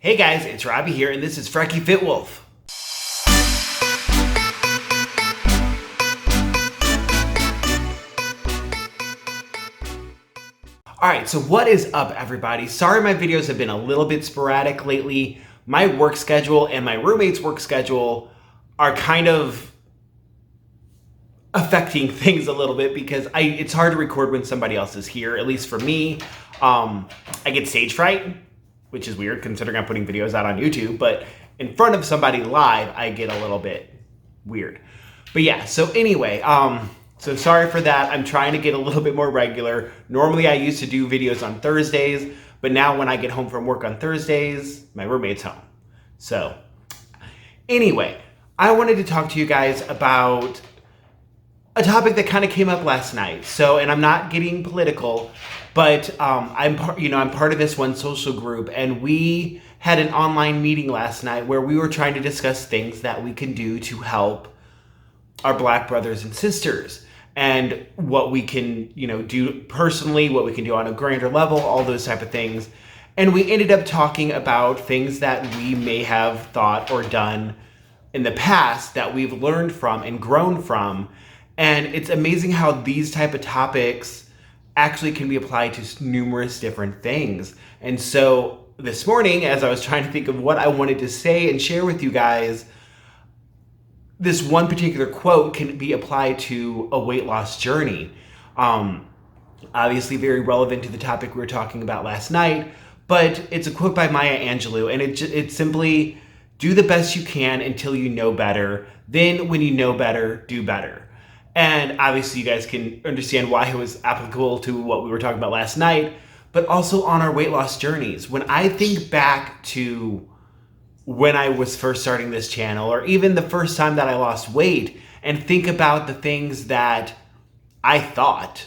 Hey guys, it's Robbie here, and this is FrekiFitWolf. Alright, so what is up everybody? Sorry my videos have been a little bit sporadic lately. My work schedule and my roommate's work schedule are kind of affecting things a little bit because it's hard to record when somebody else is here, at least for me. I get stage fright, which is weird considering I'm putting videos out on YouTube, but in front of somebody live, I get a little bit weird. But yeah, so anyway, so sorry for that. I'm trying to get a little bit more regular. Normally I used to do videos on Thursdays, but now when I get home from work on Thursdays, my roommate's home. So anyway, I wanted to talk to you guys about a topic that kind of came up last night. So, and I'm not getting political, but I'm part of this one social group, and we had an online meeting last night where we were trying to discuss things that we can do to help our Black brothers and sisters, and what we can, do personally, what we can do on a grander level, all those type of things. And we ended up talking about things that we may have thought or done in the past that we've learned from and grown from. And it's amazing how these type of topics actually can be applied to numerous different things. And so this morning, as I was trying to think of what I wanted to say and share with you guys, this one particular quote can be applied to a weight loss journey. Obviously very relevant to the topic we were talking about last night, but it's a quote by Maya Angelou, and it's simply, do the best you can until you know better. Then when you know better, do better. And obviously you guys can understand why it was applicable to what we were talking about last night, but also on our weight loss journeys. When I think back to when I was first starting this channel, or even the first time that I lost weight, and think about the things that I thought,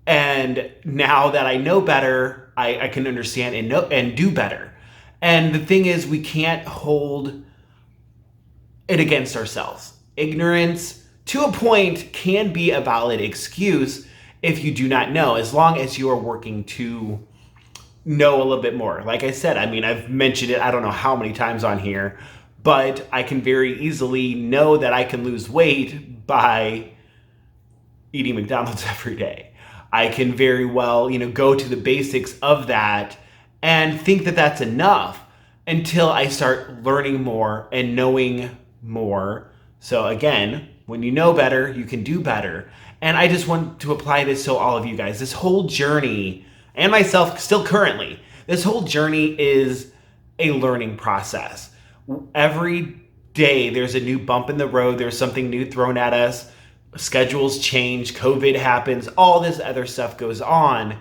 and now that I know better, I can understand and do better. And the thing is, we can't hold it against ourselves. Ignorance, to a point, can be a valid excuse if you do not know, as long as you are working to know a little bit more. Like I said, I've mentioned it I don't know how many times on here, but I can very easily know that I can lose weight by eating McDonald's every day. I can very well, go to the basics of that and think that that's enough until I start learning more and knowing more. So again, when you know better, you can do better. And I just want to apply this to all of you guys. This whole journey, and myself still currently, this whole journey is a learning process. Every day there's a new bump in the road. There's something new thrown at us. Schedules change, COVID happens, all this other stuff goes on.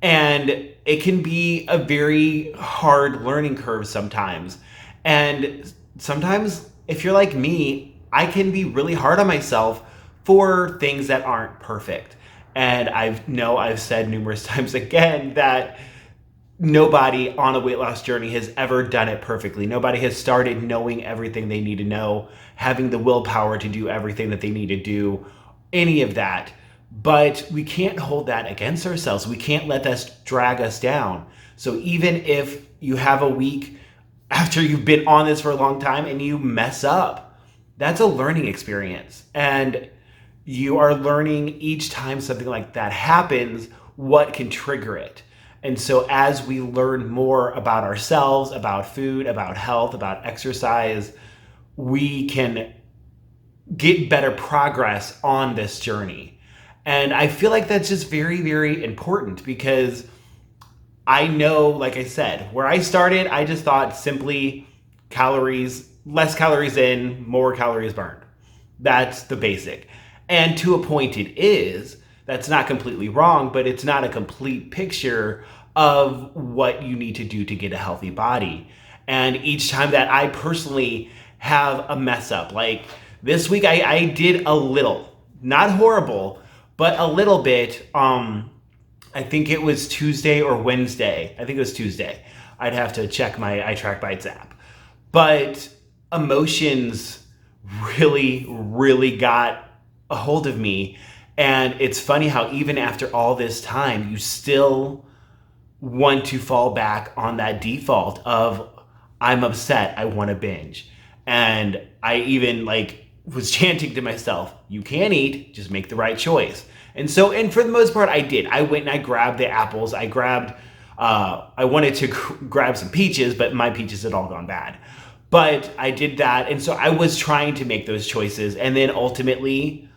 And it can be a very hard learning curve sometimes. And sometimes, if you're like me, I can be really hard on myself for things that aren't perfect. And I've said numerous times again that nobody on a weight loss journey has ever done it perfectly. Nobody has started knowing everything they need to know, having the willpower to do everything that they need to do, any of that. But we can't hold that against ourselves. We can't let that drag us down. So even if you have a week after you've been on this for a long time and you mess up, that's a learning experience. And you are learning each time something like that happens, what can trigger it. And so as we learn more about ourselves, about food, about health, about exercise, we can get better progress on this journey. And I feel like that's just very, very important, because I know, like I said, where I started, I just thought simply calories, less calories in, more calories burned. That's the basic. And to a point it is. That's not completely wrong, but it's not a complete picture of what you need to do to get a healthy body. And each time that I personally have a mess up, like this week I did a little, not horrible, but a little bit. I think it was Tuesday or Wednesday. I think it was Tuesday. I'd have to check my iTrackBites app. But emotions really, really got a hold of me. And it's funny how even after all this time, you still want to fall back on that default of I'm upset, I want to binge. And I even like was chanting to myself, you can eat, just make the right choice. And for the most part, I did. I went and I grabbed the apples. I wanted to grab some peaches, but my peaches had all gone bad. But I did that. And so I was trying to make those choices. And then ultimately,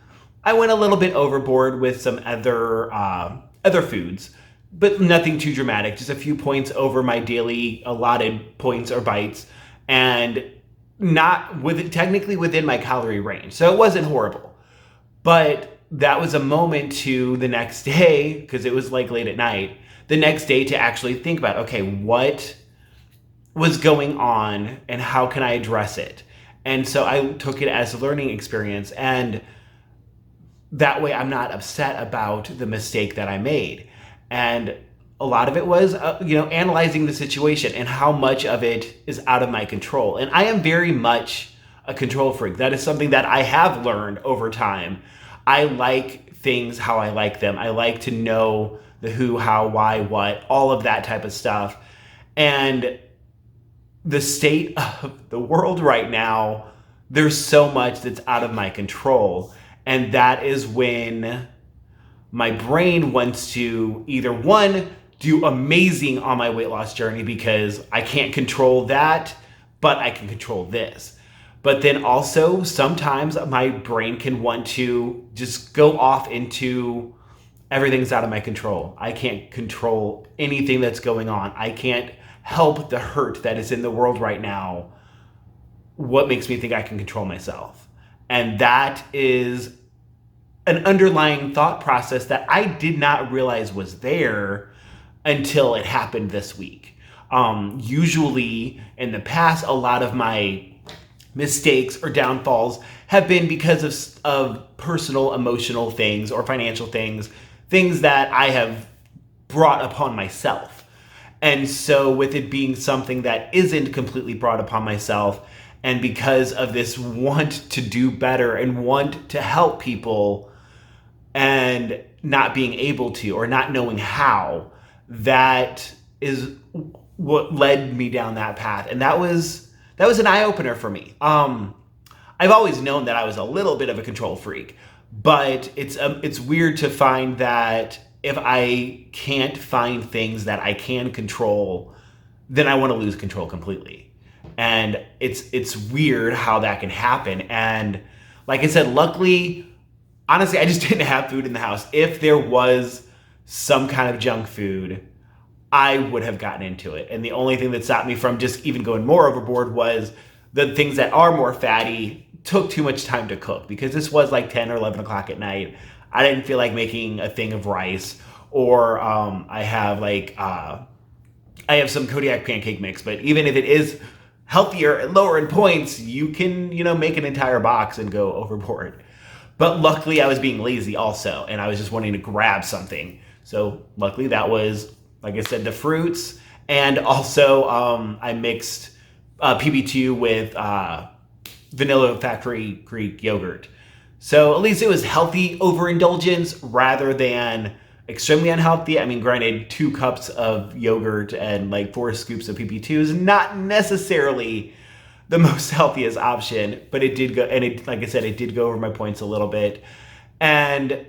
I went a little bit overboard with some other foods, but nothing too dramatic. Just a few points over my daily allotted points or bites, and not technically within my calorie range. So it wasn't horrible. But that was a moment to the next day, because it was like late at night, the next day to actually think about, okay, what was going on and how can I address it? And so I took it as a learning experience, and that way I'm not upset about the mistake that I made. And a lot of it was, analyzing the situation and how much of it is out of my control. And I am very much a control freak. That is something that I have learned over time. I like things how I like them. I like to know the who, how, why, what, all of that type of stuff. And the state of the world right now, there's so much that's out of my control. And that is when my brain wants to either, one, do amazing on my weight loss journey because I can't control that, but I can control this. But then also sometimes my brain can want to just go off into everything's out of my control. I can't control anything that's going on. I can't help the hurt that is in the world right now. What makes me think I can control myself? And that is an underlying thought process that I did not realize was there until it happened this week. Usually in the past, a lot of my mistakes or downfalls have been because of personal, emotional things or financial things that I have brought upon myself. And so with it being something that isn't completely brought upon myself, and because of this want to do better and want to help people and not being able to or not knowing how, that is what led me down that path. And that was an eye-opener for me. I've always known that I was a little bit of a control freak, but it's weird to find that if I can't find things that I can control, then I want to lose control completely. And it's weird how that can happen. And like I said, luckily, honestly, I just didn't have food in the house. If there was some kind of junk food, I would have gotten into it. And the only thing that stopped me from just even going more overboard was the things that are more fatty took too much time to cook, because this was like 10 or 11 o'clock at night. I didn't feel like making a thing of rice, or I have some Kodiak pancake mix, but even if it is healthier and lower in points, you can, make an entire box and go overboard. But luckily I was being lazy also, and I was just wanting to grab something. So luckily that was, like I said, the fruits, and also I mixed PB2 with vanilla Factory Greek yogurt. So at least it was healthy overindulgence rather than extremely unhealthy. I mean, granted, 2 cups of yogurt and like 4 scoops of PB2 is not necessarily the most healthiest option, but it did go, and like I said, it did go over my points a little bit, and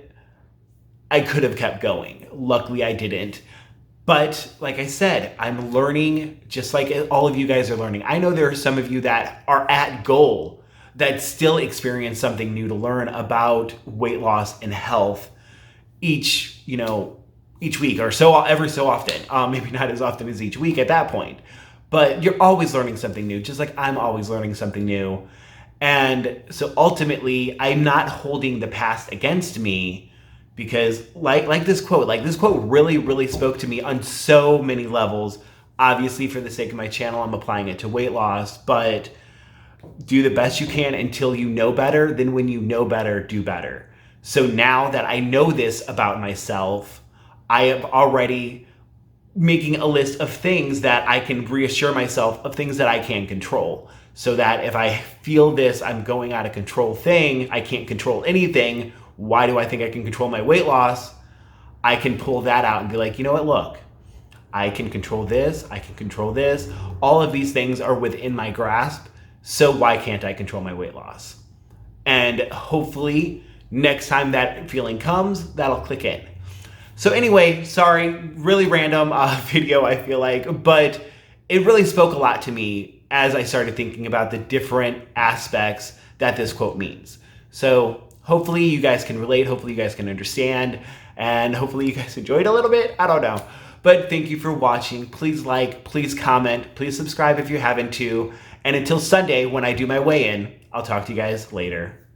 I could have kept going. Luckily, I didn't. But like I said, I'm learning just like all of you guys are learning. I know there are some of you that are at goal that still experience something new to learn about weight loss and health each week or so, every so often. Maybe not as often as each week at that point, but you're always learning something new, just like I'm always learning something new. And so ultimately, I'm not holding the past against me, because like this quote really, really spoke to me on so many levels. Obviously, for the sake of my channel, I'm applying it to weight loss, but do the best you can until you know better. Then when you know better, do better. So now that I know this about myself, I am already making a list of things that I can reassure myself of things that I can control. So that if I feel this, I'm going out of control thing, I can't control anything. Why do I think I can control my weight loss? I can pull that out and be like, you know what, look, I can control this, I can control this. All of these things are within my grasp, so why can't I control my weight loss? And hopefully next time that feeling comes, that'll click in. So anyway, sorry, really random video, I feel like, but it really spoke a lot to me as I started thinking about the different aspects that this quote means. So hopefully you guys can relate, hopefully you guys can understand, and hopefully you guys enjoyed a little bit, I don't know. But thank you for watching. Please like, please comment, please subscribe if you haven't too. And until Sunday when I do my weigh-in, I'll talk to you guys later.